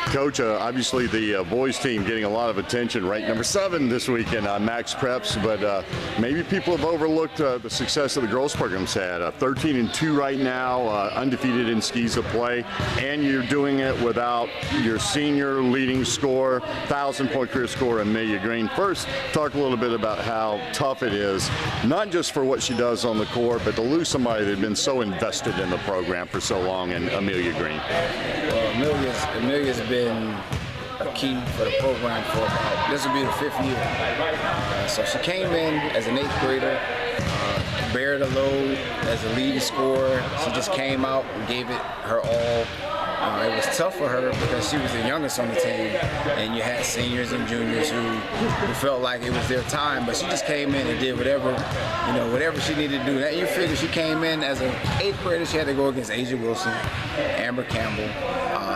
Coach, obviously the boys team getting a lot of attention, ranked number 7 this week in Max Preps, but maybe people have overlooked the success of the girls program's had. 13-2 right now, undefeated in skis of play, and you're doing it without your senior leading scorer, 1,000-point career scorer, Amelia Green. First, talk a little bit about how tough it is, not just for what she does on the court, but to lose somebody that had been so invested in the program for so long, and Amelia Green. Well, Amelia's been a key for the program for about, this will be the 5th year. So she came in as an 8th grader, bared the load as a leading scorer. She just came out and gave it her all. It was tough for her because she was the youngest on the team, and you had seniors and juniors who felt like it was their time, but she just came in and did whatever, whatever she needed to do. That you figure she came in as an 8th grader, she had to go against Asia Wilson, Amber Campbell.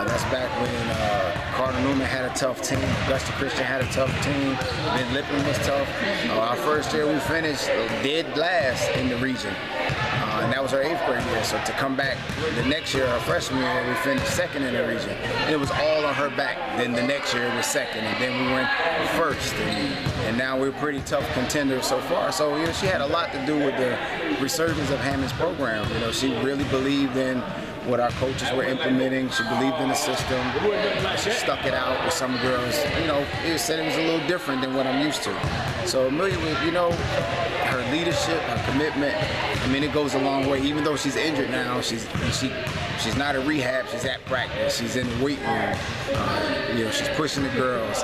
That's back when Carter Newman had a tough team, Augusta Christian had a tough team, Ben Lippman was tough. Our first year we finished dead last in the region. And that was our 8th grade year. So to come back the next year, our freshman year, we finished 2nd in the region. And it was all on her back. Then the next year it was 2nd, and then we went 1st. And now we're pretty tough contenders so far. So she had a lot to do with the resurgence of Hammond's program. She really believed in what our coaches were implementing. She believed in the system. She stuck it out with some girls. It said it was a little different than what I'm used to. So Amelia, her leadership, her commitment, it goes a long way. Even though she's injured now, she's not at rehab, she's at practice, she's in the weight room. She's pushing the girls.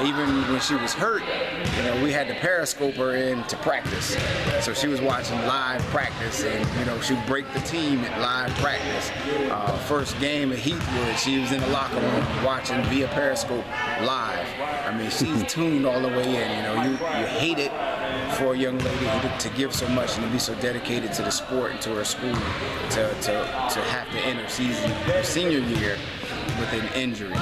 Even when she was hurt, we had to periscope her in to practice. So she was watching live practice, and she'd break the team at live practice. First game at Heathwood, she was in the locker room watching via periscope live. She's tuned all the way in. You hate it for a young lady to give so much and to be so dedicated to the sport and to her school, to have to end her senior year with an injury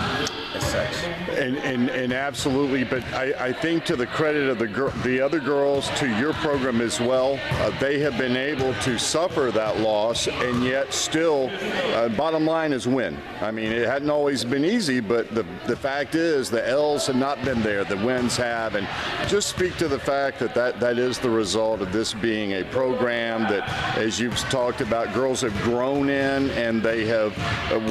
as such. And absolutely, but I think to the credit of the other girls, to your program as well, they have been able to suffer that loss and yet still, bottom line is win. It hadn't always been easy, but the fact is the L's have not been there, the wins have, and just speak to the fact that is the result of this being a program that, as you've talked about, girls have grown in, and they have,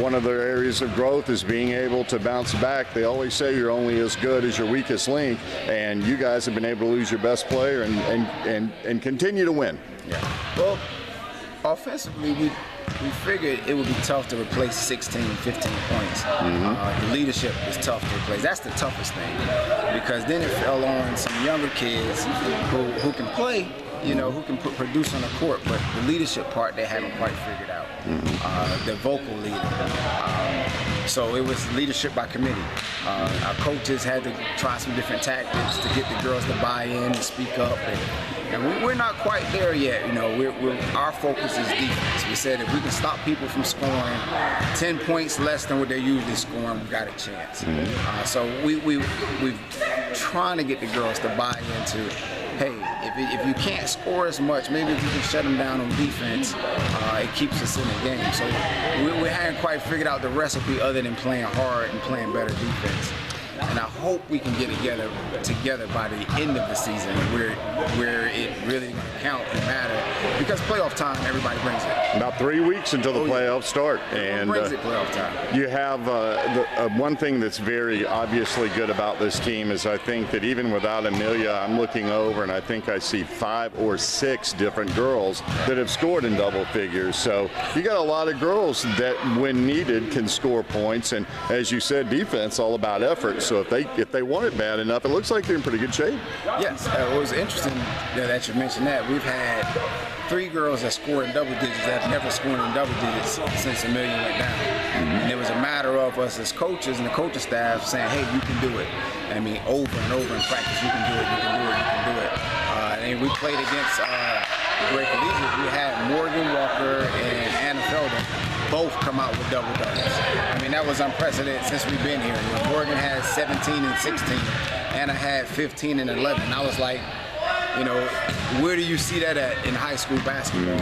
one of their areas of growth is being able to bounce back. They always say you're only as good as your weakest link, and you guys have been able to lose your best player and continue to win. Yeah. Well, offensively, we figured it would be tough to replace 16, 15 points. The leadership is tough to replace. That's the toughest thing, because then it fell on some younger kids who can play, who can produce on the court, but the leadership part they haven't quite figured out. The vocal leader. So it was leadership by committee. Our coaches had to try some different tactics to get the girls to buy in and speak up. And we're not quite there yet. Our focus is defense. We said if we can stop people from scoring 10 points less than what they're usually scoring, we've got a chance. So we're trying to get the girls to buy into, hey, if you can't score as much, maybe if you can shut them down on defense, it keeps us in the game. So we hadn't quite figured out the recipe other than playing hard and playing better defense. And I hope we can get together by the end of the season where it really count and matter, because playoff time, everybody brings it. About 3 weeks until the playoffs start. And brings it playoff time. You have one thing that's very obviously good about this team is I think that even without Amelia, I'm looking over and I think I see 5 or 6 different girls that have scored in double figures. So you got a lot of girls that, when needed, can score points. And as you said, defense all about effort. So if they want it bad enough, it looks like they're in pretty good shape. Yes, it was interesting that you mentioned that. We've had 3 girls that scored in double digits that have never scored in double digits since Amelia went down. And it was a matter of us as coaches and the coaching staff saying, hey, you can do it. Over and over in practice, you can do it, you can do it, you can do it. And we played against Great Collegiate. We had Morgan Walker and Anna Felder both come out with double doubles. That was unprecedented since we've been here. Morgan had 17 and 16. Anna had 15 and 11. I was like, where do you see that at in high school basketball?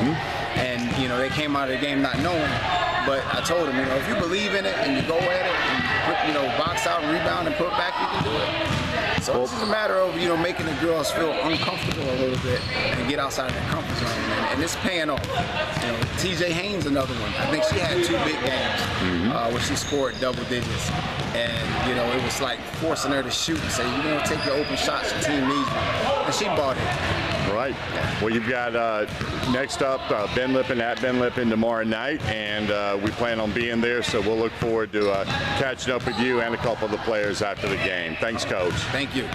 And they came out of the game not knowing. But I told them, if you believe in it and you go at it, and box out and rebound and put back, you can do it. So it's just a matter of, making the girls feel uncomfortable a little bit and get outside of their comfort zone. And it's paying off. TJ Haynes, another one. I think she had 2 big games where she scored double digits. And, it was like forcing her to shoot and say, take your open shots, your team needs you. And she bought it. Right. Well, you've got next up Ben Lippen at Ben Lippen tomorrow night, and we plan on being there, so we'll look forward to catching up with you and a couple of the players after the game. Thanks, Coach. Thank you.